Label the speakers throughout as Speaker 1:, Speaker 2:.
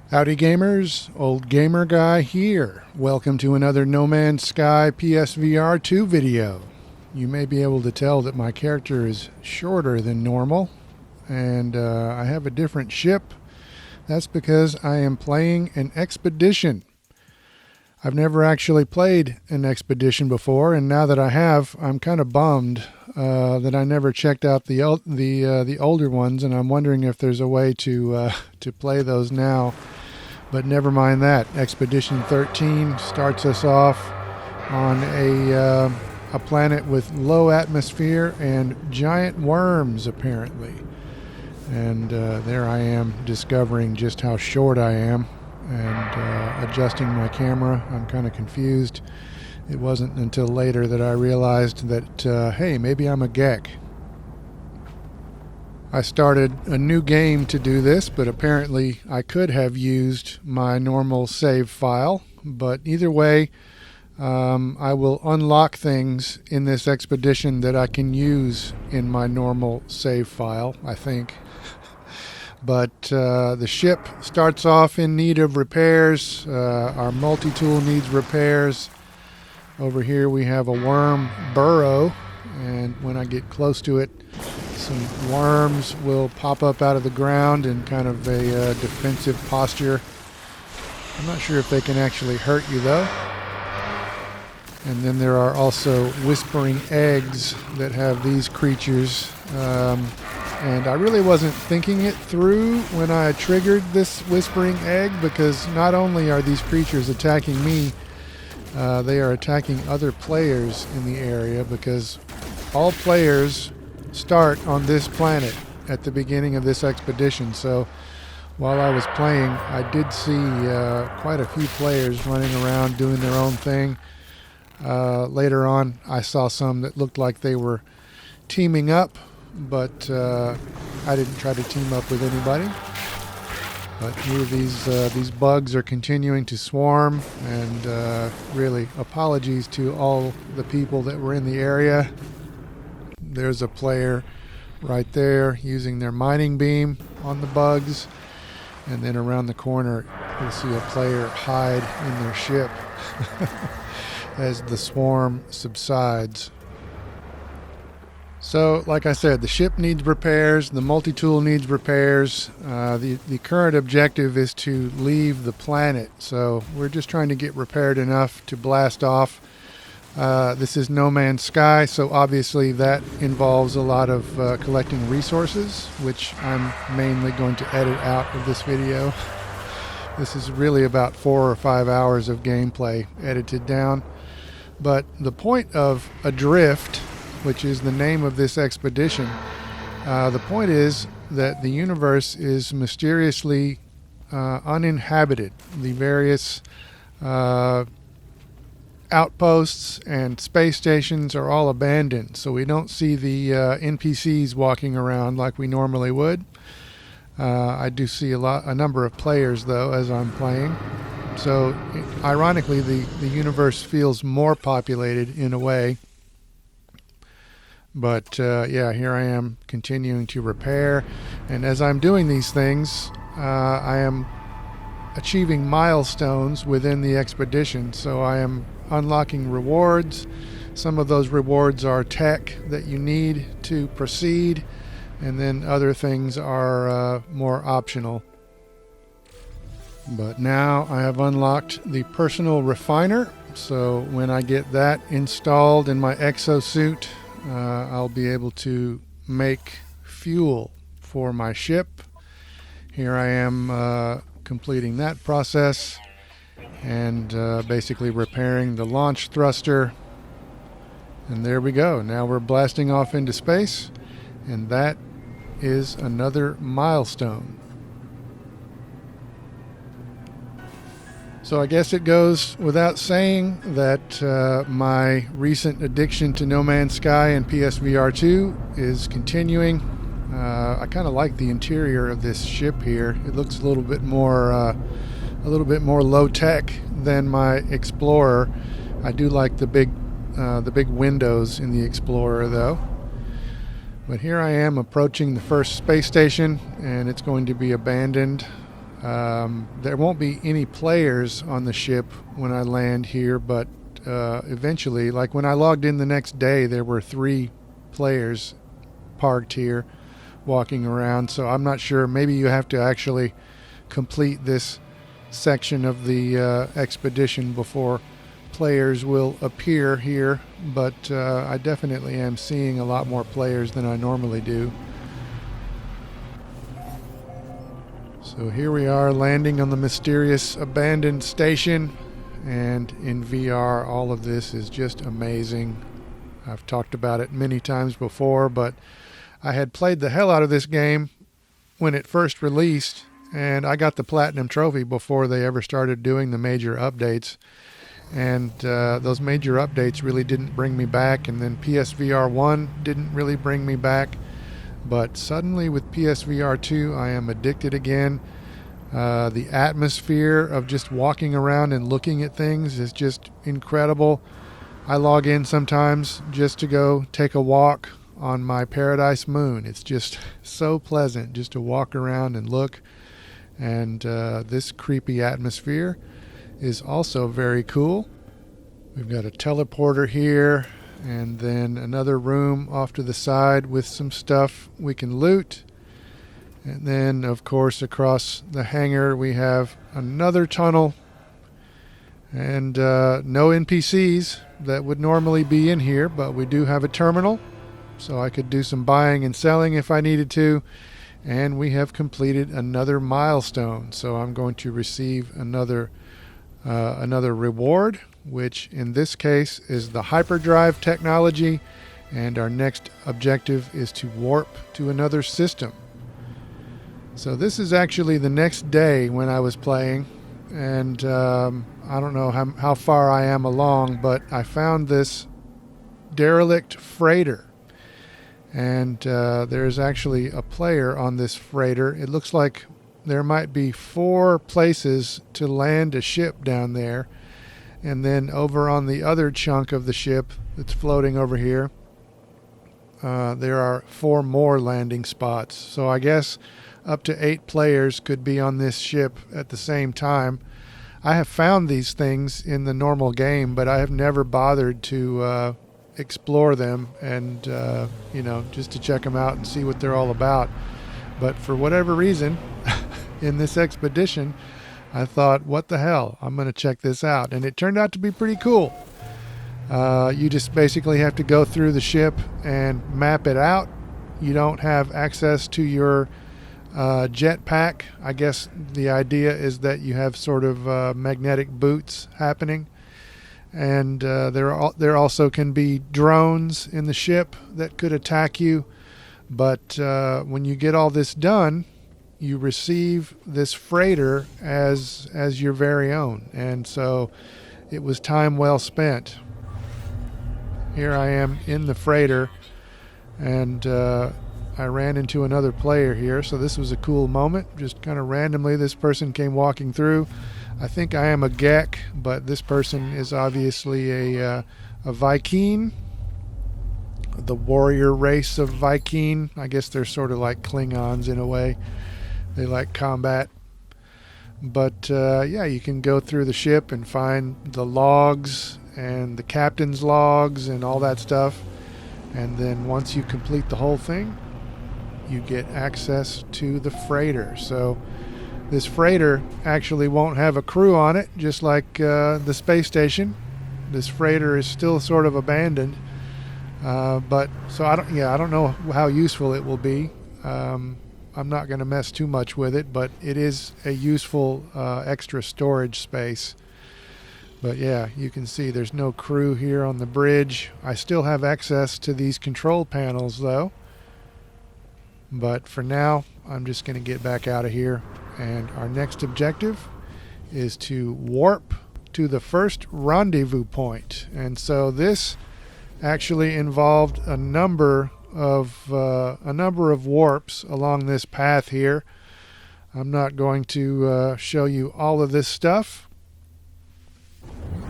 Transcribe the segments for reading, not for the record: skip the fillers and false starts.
Speaker 1: Howdy gamers, Old Gamer Guy here. Welcome to another No Man's Sky PSVR2 video. You may be able to tell that my character is shorter than normal, and I have a different ship. That's because I am playing an expedition. I've never actually played an expedition before, and now that I have, I'm kind of bummed that I never checked out the older ones, and I'm wondering if there's a way to play those now. But never mind that. Expedition 13 starts us off on a planet with low atmosphere and giant worms, apparently. And there I am discovering just how short I am and adjusting my camera. I'm kind of confused. It wasn't until later that I realized that, hey, maybe I'm a geck. I started a new game to do this, but apparently I could have used my normal save file. But either way, I will unlock things in this expedition that I can use in my normal save file, I think. But the ship starts off in need of repairs. Our multi-tool needs repairs. Over here we have a worm burrow, and when I get close to it, some worms will pop up out of the ground in kind of a defensive posture. I'm not sure if they can actually hurt you though. And then there are also whispering eggs that have these creatures. And I really wasn't thinking it through when I triggered this whispering egg, because not only are these creatures attacking me, they are attacking other players in the area, because all players start on this planet at the beginning of this expedition. So while I was playing, I did see quite a few players running around doing their own thing. Later on, I saw some that looked like they were teaming up, but I didn't try to team up with anybody. But here these bugs are continuing to swarm, and really apologies to all the people that were in the area. There's a player right there using their mining beam on the bugs, and then around the corner you'll see a player hide in their ship as the swarm subsides. So, like I said, the ship needs repairs, the multi-tool needs repairs. The current objective is to leave the planet, so we're just trying to get repaired enough to blast off. This is No Man's Sky, so obviously that involves a lot of collecting resources, which I'm mainly going to edit out of this video. This is really about 4 or 5 hours of gameplay edited down. But the point of Adrift, which is the name of this expedition, the point is that the universe is mysteriously uninhabited. The various outposts and space stations are all abandoned, so we don't see the NPCs walking around like we normally would. I do see a number of players though as I'm playing, so ironically the universe feels more populated in a way. But yeah, here I am continuing to repair, and as I'm doing these things, I am achieving milestones within the expedition. So I am unlocking rewards. Some of those rewards are tech that you need to proceed, and then other things are more optional. But now I have unlocked the personal refiner, so when I get that installed in my exosuit, I'll be able to make fuel for my ship. Here I am completing that process and basically repairing the launch thruster. And there we go. Now we're blasting off into space, and that is another milestone. So I guess it goes without saying that my recent addiction to No Man's Sky and PSVR2 is continuing. I kind of like the interior of this ship here. It looks a little bit more low tech than my Explorer. I do like the big windows in the Explorer though. But here I am approaching the first space station, and it's going to be abandoned. There won't be any players on the ship when I land here, but eventually, like when I logged in the next day, there were 3 players parked here walking around. So I'm not sure. Maybe you have to actually complete this section of the expedition before players will appear here, but I definitely am seeing a lot more players than I normally do. So here we are landing on the mysterious abandoned station, and in VR all of this is just amazing. I've talked about it many times before, but I had played the hell out of this game when it first released, and I got the Platinum Trophy before they ever started doing the major updates. And those major updates really didn't bring me back, and then PSVR1 didn't really bring me back. But suddenly with PSVR2, I am addicted again. The atmosphere of just walking around and looking at things is just incredible. I log in sometimes just to go take a walk on my Paradise Moon. It's just so pleasant just to walk around and look. And this creepy atmosphere is also very cool. We've got a teleporter here, and then another room off to the side with some stuff we can loot. And then, of course, across the hangar we have another tunnel, and no NPCs that would normally be in here, but we do have a terminal, so I could do some buying and selling if I needed to. And we have completed another milestone, so I'm going to receive another reward, which in this case is the hyperdrive technology, and our next objective is to warp to another system. So this is actually the next day when I was playing, and I don't know how far I am along, but I found this derelict freighter, and there's actually a player on this freighter. It looks like there might be 4 places to land a ship down there, and then over on the other chunk of the ship that's floating over here, there are 4 more landing spots. So I guess up to 8 players could be on this ship at the same time. I have found these things in the normal game, but I have never bothered to explore them and just to check them out and see what they're all about. But for whatever reason, in this expedition, I thought, what the hell, I'm going to check this out. And it turned out to be pretty cool. You just basically have to go through the ship and map it out. You don't have access to your jetpack. I guess the idea is that you have sort of magnetic boots happening. And there also can be drones in the ship that could attack you. But when you get all this done, you receive this freighter as your very own. And so it was time well spent. Here I am in the freighter, and I ran into another player here, so this was a cool moment. Just kind of randomly, this person came walking through. I think I am a Gek, but this person is obviously a Viking, the warrior race of Viking. I guess they're sort of like Klingons in a way. They like combat. But yeah, you can go through the ship and find the logs and the captain's logs and all that stuff. And then once you complete the whole thing, you get access to the freighter. So this freighter actually won't have a crew on it, just like the space station. This freighter is still sort of abandoned. But so I don't know how useful it will be. I'm not going to mess too much with it, but it is a useful extra storage space. But yeah, you can see there's no crew here on the bridge. I still have access to these control panels though. But for now, I'm just going to get back out of here. And our next objective is to warp to the first rendezvous point. And so this actually involved a number of warps along this path here. I'm not going to show you all of this stuff.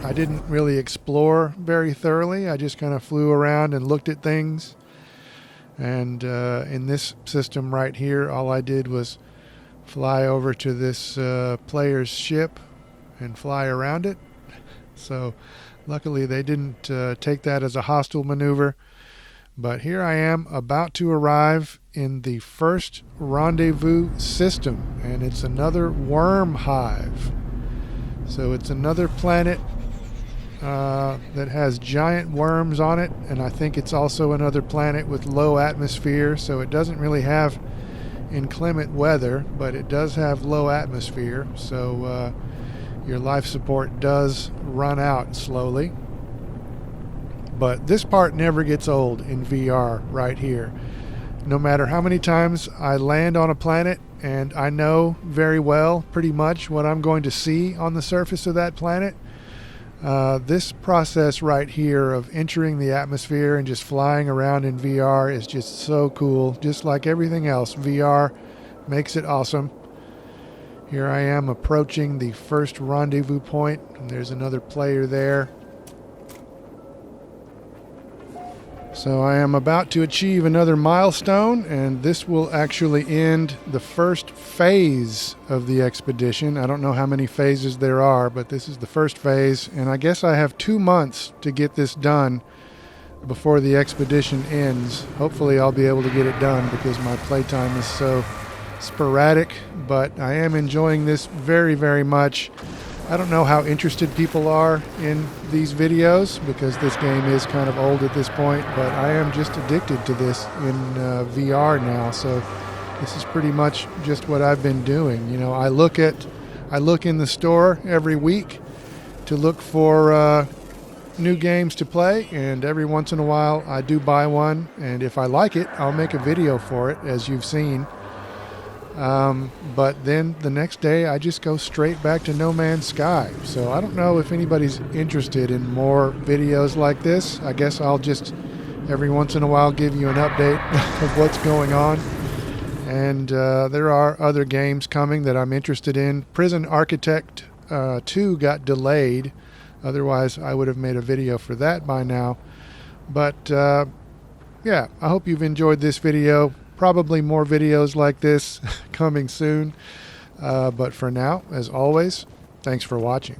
Speaker 1: I didn't really explore very thoroughly. I just kind of flew around and looked at things. And in this system right here, all I did was fly over to this player's ship and fly around it. So luckily they didn't take that as a hostile maneuver. But here I am about to arrive in the first rendezvous system, and it's another worm hive. So it's another planet that has giant worms on it, and I think it's also another planet with low atmosphere, so it doesn't really have inclement weather, but it does have low atmosphere, so your life support does run out slowly. But this part never gets old in VR right here. No matter how many times I land on a planet and I know very well pretty much what I'm going to see on the surface of that planet, this process right here of entering the atmosphere and just flying around in VR is just so cool. Just like everything else, VR makes it awesome. Here I am approaching the first rendezvous point, and there's another player there. So I am about to achieve another milestone, and this will actually end the first phase of the expedition. I don't know how many phases there are, but this is the first phase, and I guess I have 2 months to get this done before the expedition ends. Hopefully I'll be able to get it done because my playtime is so sporadic, but I am enjoying this very, very much. I don't know how interested people are in these videos because this game is kind of old at this point, but I am just addicted to this in VR now. So this is pretty much just what I've been doing. You know, I look in the store every week to look for new games to play, and every once in a while I do buy one, and if I like it, I'll make a video for it, as you've seen. But then the next day I just go straight back to No Man's Sky. So I don't know if anybody's interested in more videos like this. I guess I'll just every once in a while give you an update of what's going on. And there are other games coming that I'm interested in. Prison Architect 2 got delayed. Otherwise I would have made a video for that by now. But yeah, I hope you've enjoyed this video. Probably more videos like this coming soon. But for now, as always, thanks for watching.